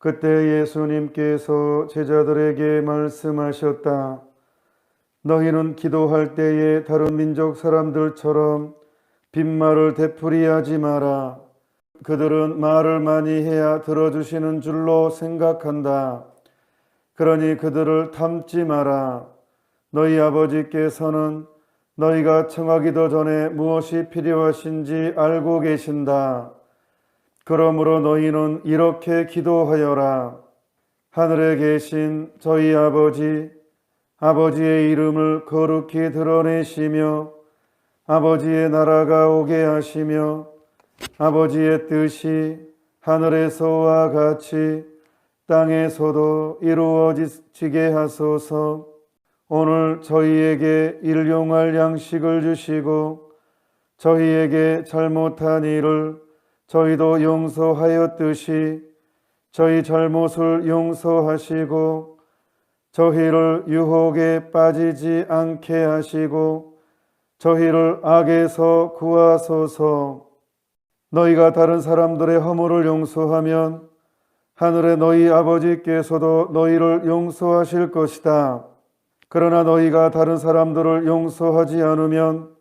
그때 예수님께서 제자들에게 말씀하셨다. 너희는 기도할 때에 다른 민족 사람들처럼 빈말을 되풀이하지 마라. 그들은 말을 많이 해야 들어주시는 줄로 생각한다. 그러니 그들을 탐지 마라. 너희 아버지께서는 너희가 청하기도 전에 무엇이 필요하신지 알고 계신다. 그러므로 너희는 이렇게 기도하여라. 하늘에 계신 저희 아버지의 이름을 거룩히 드러내시며 아버지의 나라가 오게 하시며 아버지의 뜻이 하늘에서와 같이 땅에서도 이루어지게 하소서. 오늘 저희에게 일용할 양식을 주시고 저희에게 잘못한 일을 저희도 용서하였듯이 저희 잘못을 용서하시고 저희를 유혹에 빠지지 않게 하시고 저희를 악에서 구하소서. 너희가 다른 사람들의 허물을 용서하면 하늘의 너희 아버지께서도 너희를 용서하실 것이다. 그러나 너희가 다른 사람들을 용서하지 않으면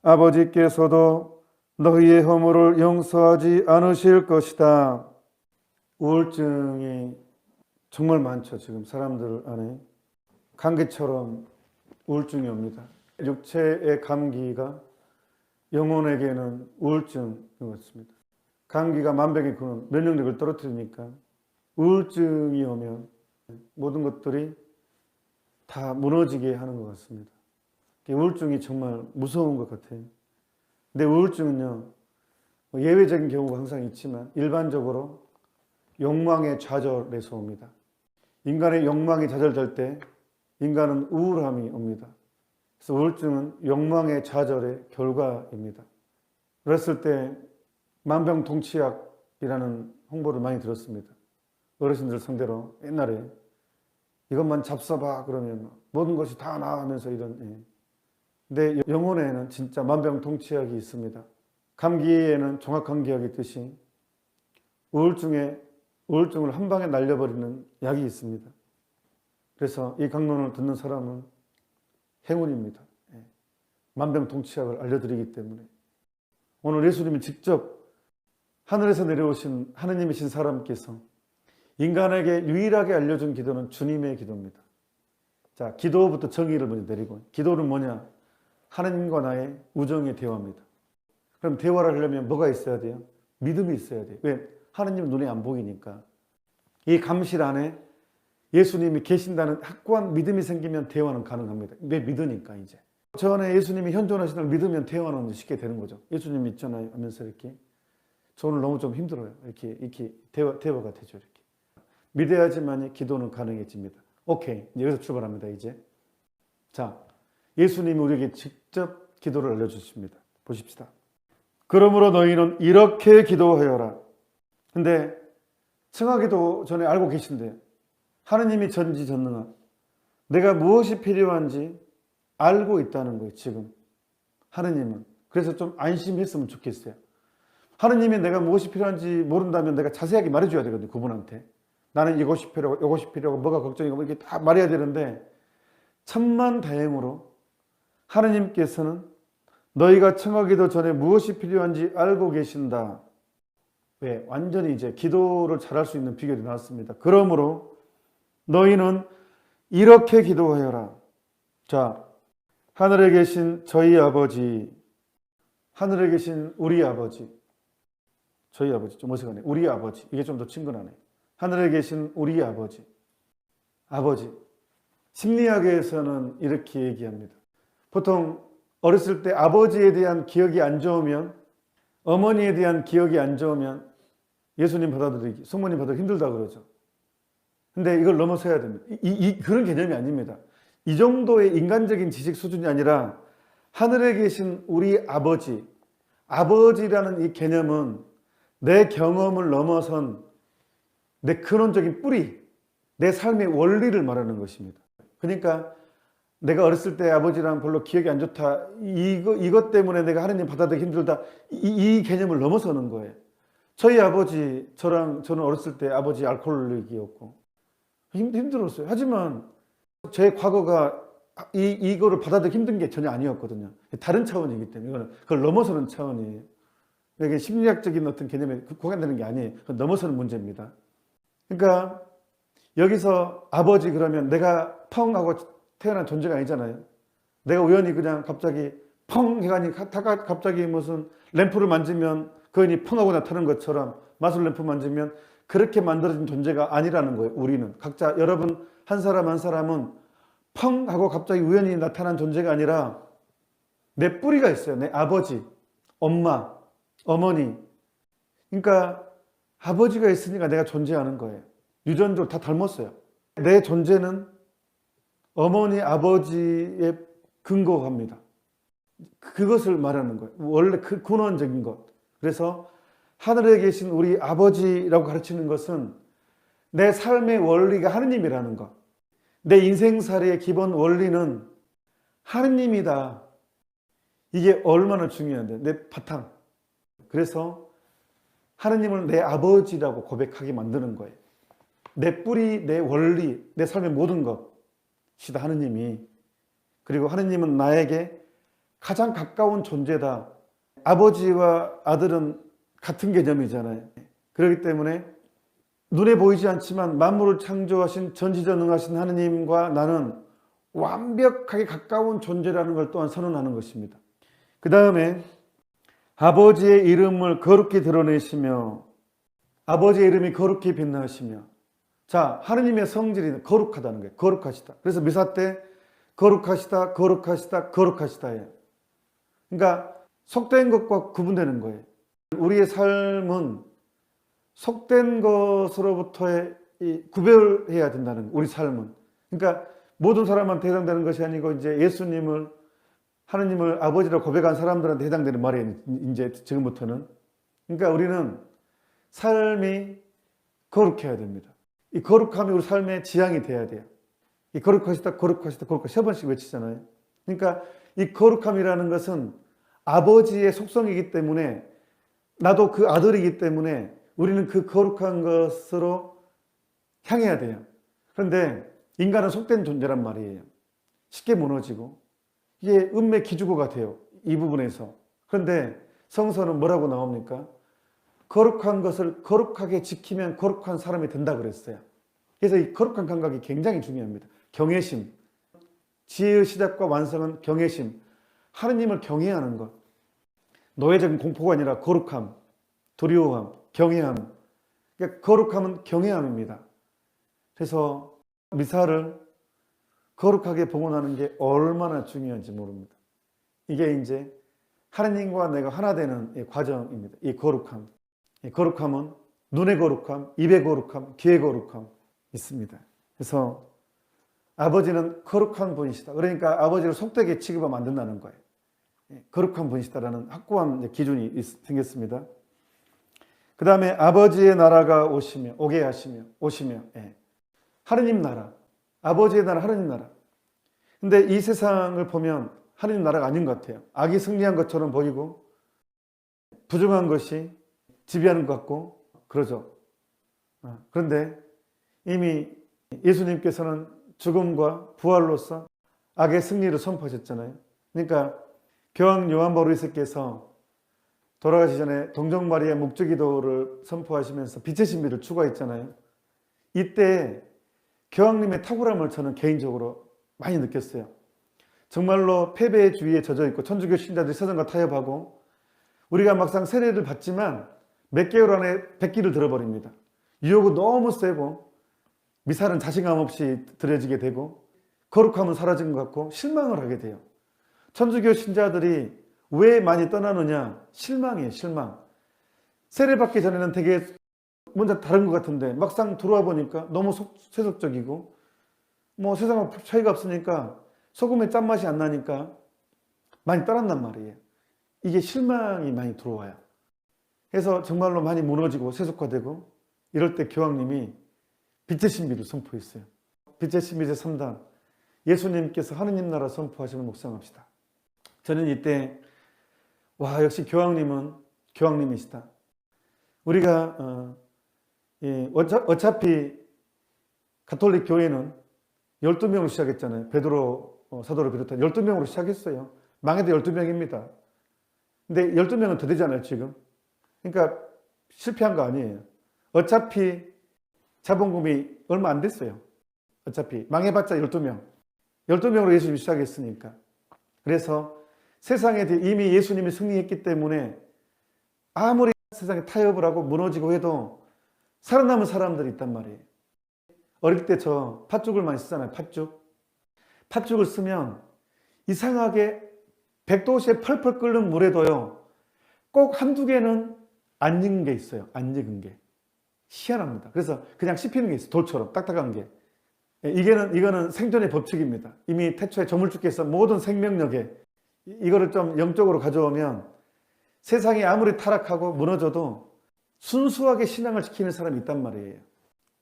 아버지께서도 너희의 허물을 용서하지 않으실 것이다. 우울증이 정말 많죠. 지금 사람들 안에 감기처럼 우울증이 옵니다. 육체의 감기가 영혼에게는 우울증인 것 같습니다. 감기가 만병의 근원, 면역력을 떨어뜨리니까 우울증이 오면 모든 것들이 다 무너지게 하는 것 같습니다. 우울증이 정말 무서운 것 같아요. 근데 우울증은요, 예외적인 경우가 항상 있지만 일반적으로 욕망의 좌절에서 옵니다. 인간의 욕망이 좌절될 때 인간은 우울함이 옵니다. 그래서 우울증은 욕망의 좌절의 결과입니다. 그랬을 때 만병통치약이라는 홍보를 많이 들었습니다. 어르신들 상대로 옛날에 이것만 잡숴봐 그러면 모든 것이 다 나아하면서 이런. 근데 영혼에는 진짜 만병통치약이 있습니다. 감기에는 종합감기약이 있듯이 우울증을 한 방에 날려버리는 약이 있습니다. 그래서 이 강론을 듣는 사람은 행운입니다. 만병통치약을 알려드리기 때문에. 오늘 예수님이 직접 하늘에서 내려오신 하느님이신 사람께서 인간에게 유일하게 알려준 기도는 주님의 기도입니다. 자, 기도부터 정의를 먼저 내리고, 기도는 뭐냐? 하느님과 나의 우정의 대화입니다. 그럼 대화를 하려면 뭐가 있어야 돼요? 믿음이 있어야 돼요. 왜? 하느님은 눈에 안 보이니까. 이 감실 안에 예수님이 계신다는 확고한 믿음이 생기면 대화는 가능합니다. 왜? 믿으니까 이제. 저 안에 예수님이 현존하시는 걸 믿으면 대화는 쉽게 되는 거죠. 예수님 있잖아요 하면서 이렇게. 저 오늘 너무 좀 힘들어요. 이렇게 대화가 되죠. 이렇게. 믿어야지만 기도는 가능해집니다. 오케이. 여기서 출발합니다. 이제. 자, 예수님이 우리에게 직접 기도를 알려주십니다. 보십시다. 그러므로 너희는 이렇게 기도하여라. 근데 청하기도 전에 알고 계신데 하느님이 전지전능한 내가 무엇이 필요한지 알고 있다는 거예요. 지금 하느님은. 그래서 좀 안심했으면 좋겠어요. 하느님이 내가 무엇이 필요한지 모른다면 내가 자세하게 말해줘야 되거든요. 그분한테. 나는 이것이 필요하고 이것이 필요하고 뭐가 걱정이고 이렇게 다 말해야 되는데 천만다행으로 하느님께서는 너희가 청하기도 전에 무엇이 필요한지 알고 계신다. 왜? 완전히 이제 기도를 잘할 수 있는 비결이 나왔습니다. 그러므로 너희는 이렇게 기도하여라. 자, 하늘에 계신 저희 아버지, 하늘에 계신 우리 아버지, 저희 아버지 좀 어색하네. 우리 아버지, 이게 좀 더 친근하네. 하늘에 계신 우리 아버지. 심리학에서는 이렇게 얘기합니다. 보통 어렸을 때 아버지에 대한 기억이 안 좋으면, 어머니에 대한 기억이 안 좋으면 예수님 받아들이기, 성모님 받아들이기 힘들다 그러죠. 근데 이걸 넘어서야 됩니다. 그런 개념이 아닙니다. 이 정도의 인간적인 지식 수준이 아니라 하늘에 계신 우리 아버지, 아버지라는 이 개념은 내 경험을 넘어선 내 근원적인 뿌리, 내 삶의 원리를 말하는 것입니다. 그러니까 내가 어렸을 때 아버지랑 별로 기억이 안 좋다, 이것 때문에 내가 하느님 받아들이기 힘들다, 이 개념을 넘어서는 거예요. 저희 아버지, 저는 어렸을 때 아버지 알코올릭이었고 힘들었어요. 하지만 제 과거가 이거를 받아들이기 힘든 게 전혀 아니었거든요. 다른 차원이기 때문에 이거는 그걸 넘어서는 차원이에요. 이게 심리학적인 어떤 개념에 국한되는 게 아니에요. 그건 넘어서는 문제입니다. 그러니까 여기서 아버지 그러면 내가 펑 하고 태어난 존재가 아니잖아요. 내가 우연히 그냥 갑자기 펑 해가니 갑자기 무슨 램프를 만지면 그 인이 펑 하고 나타나는 것처럼 마술 램프 만지면 그렇게 만들어진 존재가 아니라는 거예요. 우리는 각자 여러분 한 사람 한 사람은 펑 하고 갑자기 우연히 나타난 존재가 아니라 내 뿌리가 있어요. 내 아버지, 엄마, 어머니. 그러니까 아버지가 있으니까 내가 존재하는 거예요. 유전적으로 다 닮았어요. 내 존재는 어머니, 아버지에 근거합니다. 그것을 말하는 거예요. 원래 그 근원적인 것. 그래서 하늘에 계신 우리 아버지라고 가르치는 것은 내 삶의 원리가 하느님이라는 것. 내 인생살이의 기본 원리는 하느님이다. 이게 얼마나 중요한데, 내 바탕. 그래서 하느님을 내 아버지라고 고백하게 만드는 거예요. 내 뿌리, 내 원리, 내 삶의 모든 것이다, 하느님이. 그리고 하느님은 나에게 가장 가까운 존재다. 아버지와 아들은 같은 개념이잖아요. 그렇기 때문에 눈에 보이지 않지만 만물을 창조하신 전지전능하신 하느님과 나는 완벽하게 가까운 존재라는 걸 또한 선언하는 것입니다. 그 다음에 아버지의 이름을 거룩히 드러내시며 아버지의 이름이 거룩히 빛나시며 자, 하느님의 성질이 거룩하다는 거예요. 거룩하시다. 그래서 미사 때 거룩하시다, 거룩하시다, 거룩하시다예요. 그러니까 속된 것과 구분되는 거예요. 우리의 삶은 속된 것으로부터의 구별해야 된다는 거예요. 우리 삶은. 그러니까 모든 사람한테 해당되는 것이 아니고 이제 예수님을 하느님을 아버지로 고백한 사람들한테 해당되는 말이에요. 이제 지금부터는. 그러니까 우리는 삶이 거룩해야 됩니다. 이 거룩함이 우리 삶의 지향이 돼야 돼요. 이 거룩하시다, 거룩하시다, 거룩하시다 세 번씩 외치잖아요. 그러니까 이 거룩함이라는 것은 아버지의 속성이기 때문에 나도 그 아들이기 때문에 우리는 그 거룩한 것으로 향해야 돼요. 그런데 인간은 속된 존재란 말이에요. 쉽게 무너지고 이게 은매 기주고가 돼요. 이 부분에서. 그런데 성서는 뭐라고 나옵니까? 거룩한 것을 거룩하게 지키면 거룩한 사람이 된다 그랬어요. 그래서 이 거룩한 감각이 굉장히 중요합니다. 경외심. 지혜의 시작과 완성은 경외심. 하느님을 경외하는 것. 노예적인 공포가 아니라 거룩함, 두려움, 경외함. 그러니까 거룩함은 경외함입니다. 그래서 미사를 거룩하게 봉헌하는 게 얼마나 중요한지 모릅니다. 이게 이제 하느님과 내가 하나 되는 이 과정입니다. 이 거룩함. 이 거룩함은 눈의 거룩함, 입의 거룩함, 귀의 거룩함 있습니다. 그래서 아버지는 거룩한 분이시다. 그러니까 아버지를 속되게 취급하면 안 된다는 거예요. 거룩한 분이시다라는 확고한 기준이 생겼습니다. 그 다음에 아버지의 나라가 오게 하시며 하느님 나라, 아버지의 나라, 하느님 나라. 근데 이 세상을 보면 하느님 나라가 아닌 것 같아요. 악이 승리한 것처럼 보이고 부정한 것이 지배하는 것 같고 그러죠. 그런데 이미 예수님께서는 죽음과 부활로서 악의 승리를 선포하셨잖아요. 그러니까 교황 요한 바울 2세께서 돌아가시 전에 동정 마리아 묵주기도를 선포하시면서 빛의 신비를 추구했잖아요. 이때 교황님의 탁월함을 저는 개인적으로 많이 느꼈어요. 정말로 패배의 주위에 젖어 있고 천주교 신자들이 세상과 타협하고 우리가 막상 세례를 받지만 몇 개월 안에 백기를 들어버립니다. 유혹은 너무 세고 미사는 자신감 없이 드려지게 되고 거룩함은 사라진 것 같고 실망을 하게 돼요. 천주교 신자들이 왜 많이 떠나느냐? 실망이에요, 실망. 세례받기 전에는 되게 먼저 다른 것 같은데 막상 들어와 보니까 너무 세속적이고 뭐 세상하고 차이가 없으니까 소금의 짠맛이 안 나니까 많이 떠났단 말이에요. 이게 실망이 많이 들어와요. 그래서 정말로 많이 무너지고 세속화되고 이럴 때 교황님이 빛의 신비를 선포했어요. 빛의 신비 제3단 예수님께서 하느님 나라 선포하시면 묵상합시다. 저는 이때 와 역시 교황님은 교황님이시다. 우리가 어차피 가톨릭 교회는 12명으로 시작했잖아요. 베드로 사도를 비롯한 12명으로 시작했어요. 망해도 12명입니다. 근데 12명은 더 되잖아요, 지금. 그러니까 실패한 거 아니에요. 어차피 자본금이 얼마 안 됐어요. 어차피 망해봤자 12명. 12명으로 예수님이 시작했으니까. 그래서 세상에 이미 예수님이 승리했기 때문에 아무리 세상에 타협을 하고 무너지고 해도 살아남은 사람들이 있단 말이에요. 어릴 때 저 팥죽을 많이 쓰잖아요. 팥죽. 팥죽을 쓰면 이상하게 100도씨에 펄펄 끓는 물에도요. 꼭 한두 개는 안 익은 게 있어요. 안 익은 게. 희한합니다. 그래서 그냥 씹히는 게 있어요. 돌처럼 딱딱한 게. 이거는 생존의 법칙입니다. 이미 태초에 조물주께서 모든 생명력에 이거를 좀 영적으로 가져오면 세상이 아무리 타락하고 무너져도 순수하게 신앙을 지키는 사람이 있단 말이에요.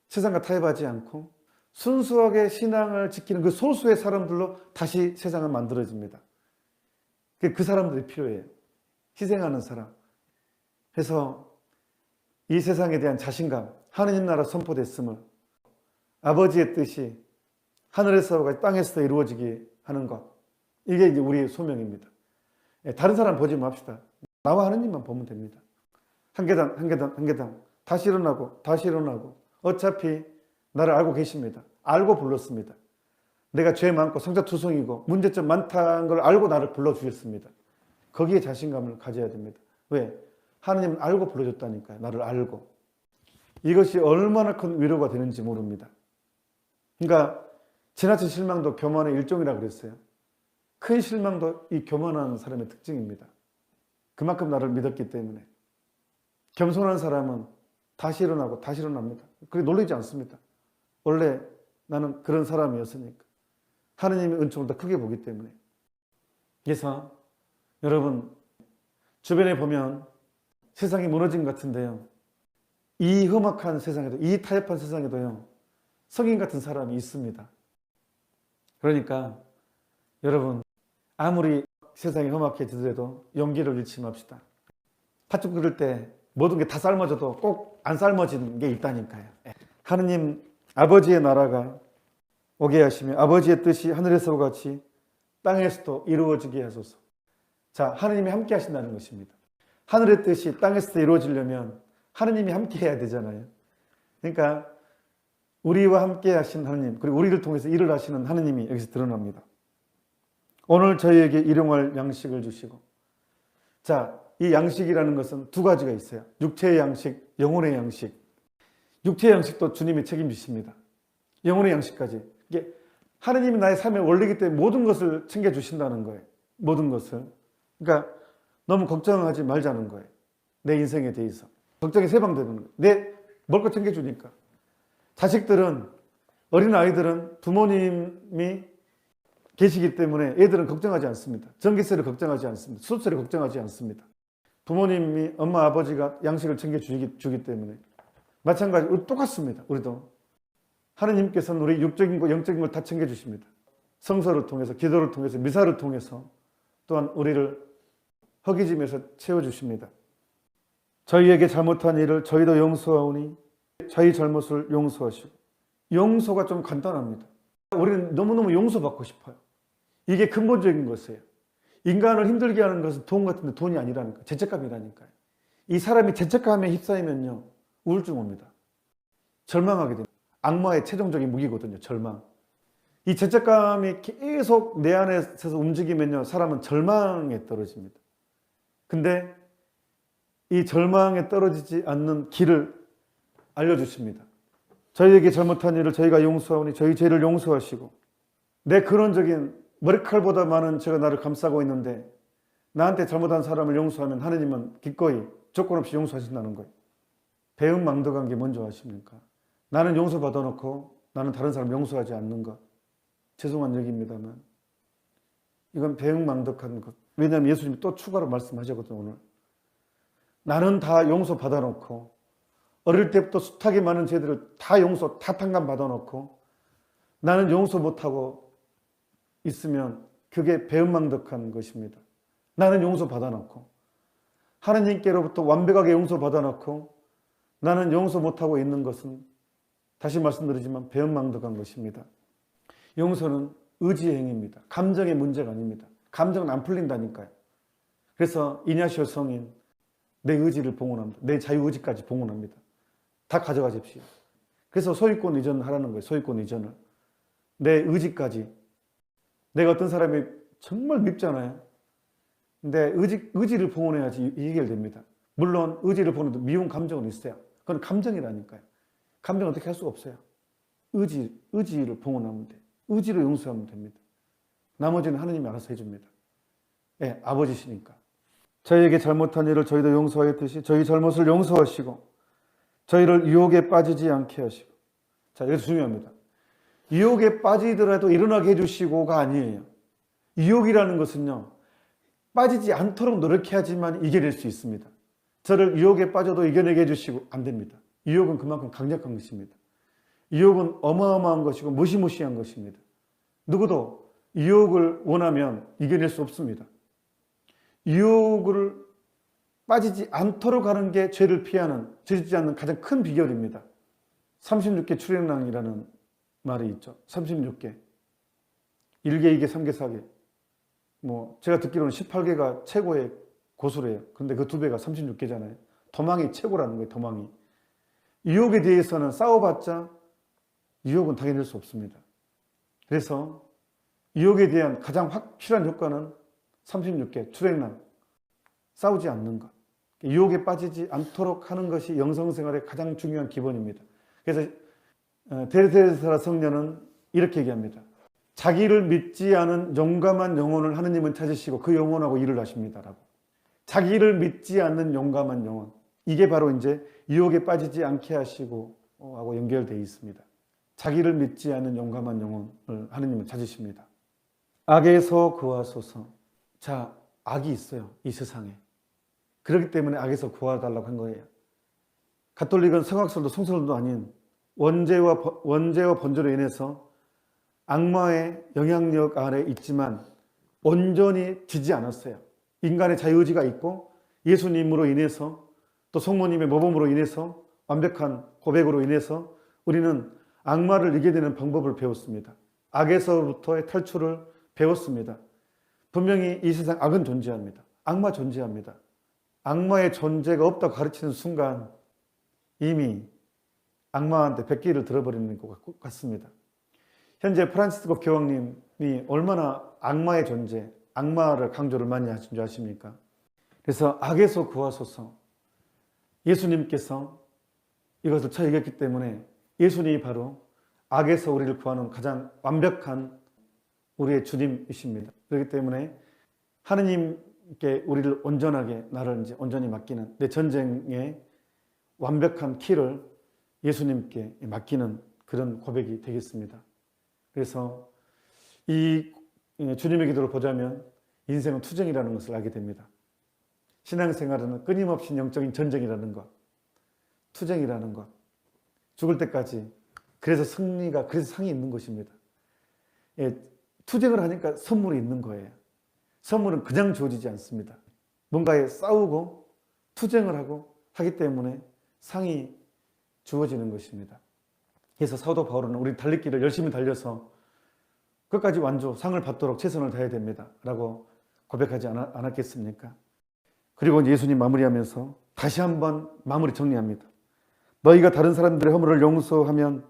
세상과 타협하지 않고 순수하게 신앙을 지키는 그 소수의 사람들로 다시 세상은 만들어집니다. 그 사람들이 필요해요. 희생하는 사람. 그래서 이 세상에 대한 자신감, 하느님 나라 선포됐음을 아버지의 뜻이 하늘에서 땅에서 이루어지게 하는 것. 이게 이제 우리의 소명입니다. 다른 사람 보지 맙시다. 나와 하느님만 보면 됩니다. 한 계단, 한 계단, 한 계단. 다시 일어나고, 다시 일어나고. 어차피 나를 알고 계십니다. 알고 불렀습니다. 내가 죄 많고 성자투성이고 문제점 많다는 걸 알고 나를 불러주셨습니다. 거기에 자신감을 가져야 됩니다. 왜? 하느님은 알고 불러줬다니까요. 나를 알고. 이것이 얼마나 큰 위로가 되는지 모릅니다. 그러니까 지나친 실망도 교만의 일종이라고 그랬어요. 큰 실망도 이 교만한 사람의 특징입니다. 그만큼 나를 믿었기 때문에. 겸손한 사람은 다시 일어나고 다시 일어납니다. 그게 놀라지 않습니다. 원래 나는 그런 사람이었으니까. 하느님의 은총을 더 크게 보기 때문에. 그래서 여러분 주변에 보면 세상이 무너진 것 같은데요. 이 험악한 세상에도, 이 타협한 세상에도요. 성인 같은 사람이 있습니다. 그러니까 여러분 아무리 세상이 험악해지더라도 용기를 잃지 맙시다. 팥죽 끓일 때 모든 게 다 삶아져도 꼭 안 삶아지는 게 있다니까요. 하느님 아버지의 나라가 오게 하시며 아버지의 뜻이 하늘에서 같이 땅에서도 이루어지게 하소서. 자, 하느님이 함께 하신다는 것입니다. 하늘의 뜻이 땅에서 이루어지려면 하느님이 함께 해야 되잖아요. 그러니까 우리와 함께 하신 하느님, 그리고 우리를 통해서 일을 하시는 하느님이 여기서 드러납니다. 오늘 저희에게 일용할 양식을 주시고. 자, 이 양식이라는 것은 두 가지가 있어요. 육체의 양식, 영혼의 양식. 육체의 양식도 주님이 책임지십니다. 영혼의 양식까지. 이게 하느님이 나의 삶의 원리이기 때문에 모든 것을 챙겨주신다는 거예요. 모든 것을. 그러니까 너무 걱정하지 말자는 거예요. 내 인생에 대해서. 걱정이 세방되는 거예요. 내 먹을 거 챙겨주니까. 자식들은, 어린아이들은 부모님이 계시기 때문에 애들은 걱정하지 않습니다. 전기세를 걱정하지 않습니다. 수도세를 걱정하지 않습니다. 부모님이, 엄마, 아버지가 양식을 챙겨주기 때문에. 마찬가지로 똑같습니다. 우리도. 하느님께서는 우리 육적인 것, 영적인 걸 다 챙겨주십니다. 성서를 통해서, 기도를 통해서, 미사를 통해서 또한 우리를 허기짐에서 채워주십니다. 저희에게 잘못한 일을 저희도 용서하오니 저희 잘못을 용서하시고. 용서가 좀 간단합니다. 우리는 너무너무 용서받고 싶어요. 이게 근본적인 것이에요. 인간을 힘들게 하는 것은 돈 같은데 돈이 아니라니까. 죄책감이라니까요. 이 사람이 죄책감에 휩싸이면요. 우울증 옵니다. 절망하게 됩니다. 악마의 최종적인 무기거든요. 절망. 이 죄책감이 계속 내 안에서 움직이면요. 사람은 절망에 떨어집니다. 근데 이 절망에 떨어지지 않는 길을 알려주십니다. 저희에게 잘못한 일을 저희가 용서하오니 저희 죄를 용서하시고. 내 근원적인 머리칼보다 많은 죄가 나를 감싸고 있는데 나한테 잘못한 사람을 용서하면 하느님은 기꺼이 조건 없이 용서하신다는 거예요. 배은망덕한 게 뭔지 아십니까? 나는 용서받아 놓고 나는 다른 사람 용서하지 않는 것. 죄송한 얘기입니다만 이건 배은망덕한 것. 왜냐하면 예수님이 또 추가로 말씀하셨거든요. 오늘. 나는 다 용서받아 놓고 어릴 때부터 숱하게 많은 죄들을 다 탕감 받아 놓고 나는 용서 못하고 있으면 그게 배은망덕한 것입니다. 나는 용서받아 놓고 하느님께로부터 완벽하게 용서받아 놓고 나는 용서 못하고 있는 것은 다시 말씀드리지만 배은망덕한 것입니다. 용서는 의지의 행위입니다. 감정의 문제가 아닙니다. 감정은 안 풀린다니까요. 그래서 이냐시오 성인 내 의지를 봉헌합니다. 내 자유의지까지 봉헌합니다. 다 가져가십시오. 그래서 소유권 이전하라는 거예요. 소유권 이전을. 내 의지까지. 내가 어떤 사람이 정말 밉잖아요. 근데 의지를 봉헌해야지 해결됩니다. 물론 의지를 봉헌해도 미운 감정은 있어요. 그건 감정이라니까요. 감정은 어떻게 할 수가 없어요. 의지를 봉헌하면 돼요. 의지로 용서하면 됩니다. 나머지는 하느님이 알아서 해줍니다. 예, 아버지시니까. 저희에게 잘못한 일을 저희도 용서하였듯이 저희 잘못을 용서하시고 저희를 유혹에 빠지지 않게 하시고. 자, 이거 중요합니다. 유혹에 빠지더라도 일어나게 해주시고가 아니에요. 유혹이라는 것은요, 빠지지 않도록 노력해야지만 이겨낼 수 있습니다. 저를 유혹에 빠져도 이겨내게 해주시고 안 됩니다. 유혹은 그만큼 강력한 것입니다. 유혹은 어마어마한 것이고 무시무시한 것입니다. 누구도 유혹을 원하면 이겨낼 수 없습니다. 유혹을 빠지지 않도록 하는 게 죄를 피하는, 저지르지 않는 가장 큰 비결입니다. 36개 출애굽랑이라는 말이 있죠. 36개. 1개, 2개, 3개, 4개. 제가 듣기로는 18개가 최고의 고수래요. 그런데 그 2배가 36개잖아요. 도망이 최고라는 거예요, 도망이. 유혹에 대해서는 싸워봤자 유혹은 당해낼 수 없습니다. 그래서 유혹에 대한 가장 확실한 효과는 36개, 출애굽랑. 싸우지 않는 것. 유혹에 빠지지 않도록 하는 것이 영성생활의 가장 중요한 기본입니다. 그래서 데르테레사 성녀는 이렇게 얘기합니다. 자기를 믿지 않은 용감한 영혼을 하느님은 찾으시고 그 영혼하고 일을 하십니다라고. 자기를 믿지 않는 용감한 영혼. 이게 바로 이제 유혹에 빠지지 않게 하시고 하고 연결되어 있습니다. 자기를 믿지 않는 용감한 영혼을 하느님은 찾으십니다. 악에서 구하소서. 자, 악이 있어요, 이 세상에. 그렇기 때문에 악에서 구하달라고 한 거예요. 가톨릭은 성악설도 성설도 아닌 원죄와 번제로 인해서 악마의 영향력 아래 있지만 온전히 지지 않았어요. 인간의 자유의지가 있고 예수님으로 인해서 또 성모님의 모범으로 인해서 완벽한 고백으로 인해서 우리는 악마를 이겨내는 방법을 배웠습니다. 악에서부터의 탈출을 배웠습니다. 분명히 이 세상 악은 존재합니다. 악마 존재합니다. 악마의 존재가 없다고 가르치는 순간 이미 악마한테 백기를 들어버리는 것 같습니다. 현재 프란시스코 교황님이 얼마나 악마의 존재, 악마를 강조를 많이 하신 줄 아십니까? 그래서 악에서 구하소서. 예수님께서 이것을 처해했기 때문에 예수님이 바로 악에서 우리를 구하는 가장 완벽한 우리의 주님이십니다. 그렇기 때문에 하느님께 우리를 온전하게, 나를 이제 온전히 맡기는, 내 전쟁의 완벽한 키를 예수님께 맡기는 그런 고백이 되겠습니다. 그래서 이 주님의 기도를 보자면 인생은 투쟁이라는 것을 알게 됩니다. 신앙생활은 끊임없이 영적인 전쟁이라는 것, 투쟁이라는 것, 죽을 때까지. 그래서 그래서 상이 있는 것입니다. 예, 투쟁을 하니까 선물이 있는 거예요. 선물은 그냥 주어지지 않습니다. 뭔가에 싸우고 투쟁을 하고 하기 때문에 상이 주어지는 것입니다. 그래서 사도 바울은 우리 달리기를 열심히 달려서 끝까지 상을 받도록 최선을 다해야 됩니다. 라고 고백하지 않았겠습니까? 그리고 예수님 마무리하면서 다시 한번 마무리 정리합니다. 너희가 다른 사람들의 허물을 용서하면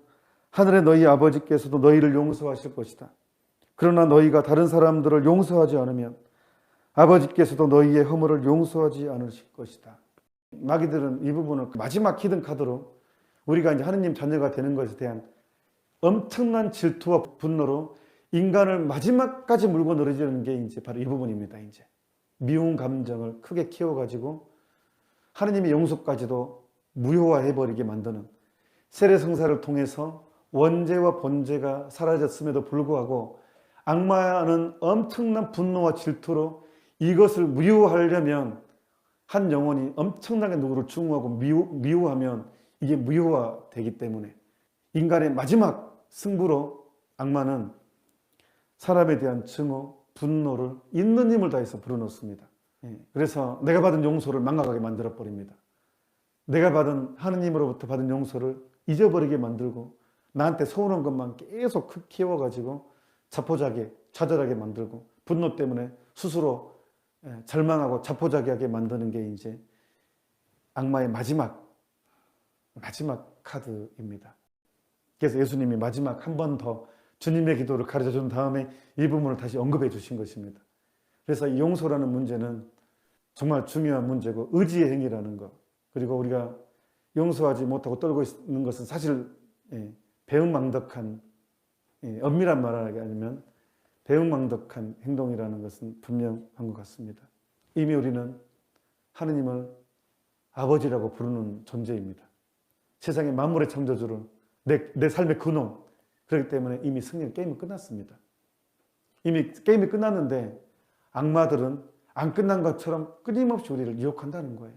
하늘의 너희 아버지께서도 너희를 용서하실 것이다. 그러나 너희가 다른 사람들을 용서하지 않으면 아버지께서도 너희의 허물을 용서하지 않으실 것이다. 마귀들은 이 부분을 마지막 히든 카드로 우리가 이제 하느님 자녀가 되는 것에 대한 엄청난 질투와 분노로 인간을 마지막까지 물고 늘어지는 게 이제 바로 이 부분입니다. 이제 미운 감정을 크게 키워가지고 하느님의 용서까지도 무효화해버리게 만드는 세례성사를 통해서 원죄와 번죄가 사라졌음에도 불구하고 악마는 엄청난 분노와 질투로 이것을 무효화하려면 한 영혼이 엄청나게 누구를 증오하고 미워하면 이게 무효화되기 때문에 인간의 마지막 승부로 악마는 사람에 대한 증오, 분노를 있는 힘을 다해서 불어넣습니다. 그래서 내가 받은 용서를 망각하게 만들어버립니다. 내가 받은 하느님으로부터 받은 용서를 잊어버리게 만들고 나한테 서운한 것만 계속 키워가지고 자포자기, 좌절하게 만들고 분노 때문에 스스로 절망하고 자포자기하게 만드는 게 이제 악마의 마지막 카드입니다. 그래서 예수님이 마지막 한 번 더 주님의 기도를 가르쳐 준 다음에 이 부분을 다시 언급해 주신 것입니다. 그래서 이 용서라는 문제는 정말 중요한 문제고 의지의 행위라는 것, 그리고 우리가 용서하지 못하고 떨고 있는 것은 사실 배은망덕한, 엄밀한 말하기 아니면 배은망덕한 행동이라는 것은 분명한 것 같습니다. 이미 우리는 하느님을 아버지라고 부르는 존재입니다. 세상의 만물의 창조주를, 내 삶의 근원. 그렇기 때문에 이미 게임은 끝났습니다. 이미 게임이 끝났는데 악마들은 안 끝난 것처럼 끊임없이 우리를 유혹한다는 거예요.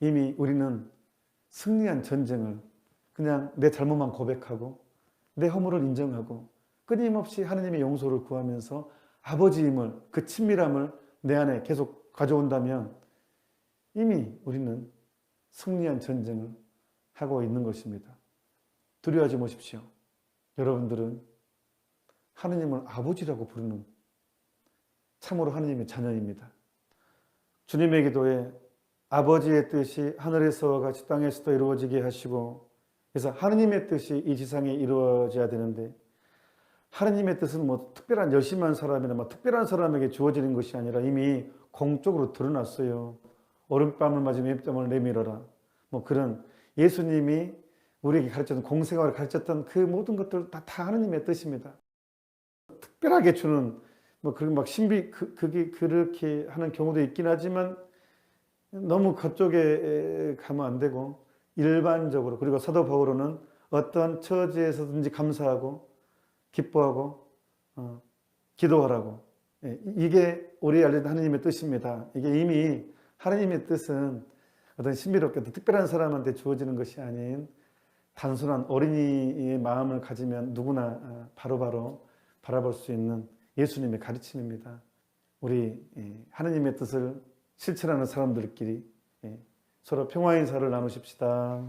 이미 우리는 승리한 전쟁을 그냥 내 잘못만 고백하고 내 허물을 인정하고 끊임없이 하느님의 용서를 구하면서 아버지임을, 그 친밀함을 내 안에 계속 가져온다면 이미 우리는 승리한 전쟁을 하고 있는 것입니다. 두려워하지 마십시오. 여러분들은 하느님을 아버지라고 부르는 참으로 하느님의 자녀입니다. 주님의 기도에 아버지의 뜻이 하늘에서와 같이 땅에서도 이루어지게 하시고, 그래서 하느님의 뜻이 이 지상에 이루어져야 되는데 하느님의 뜻은 뭐 특별한 열심한 사람이나 뭐 특별한 사람에게 주어지는 것이 아니라 이미 공적으로 드러났어요. 오른뺨을 맞으며 왼뺨을 내밀어라. 뭐 그런 예수님이 우리에게 가르쳤던, 공생활을 가르쳤던 그 모든 것들 다 하느님의 뜻입니다. 특별하게 주는 뭐 그런 막 신비 그게 그렇게 하는 경우도 있긴 하지만 너무 그쪽에 가면 안 되고 일반적으로, 그리고 사도 바울은 어떤 처지에서든지 감사하고 기뻐하고 기도하라고, 이게 우리 알려진 하느님의 뜻입니다. 이게 이미 하느님의 뜻은 어떤 신비롭게 특별한 사람한테 주어지는 것이 아닌 단순한 어린이의 마음을 가지면 누구나 바로바로 바라볼 수 있는 예수님의 가르침입니다. 우리 하느님의 뜻을 실천하는 사람들끼리 서로 평화 인사를 나누십시다.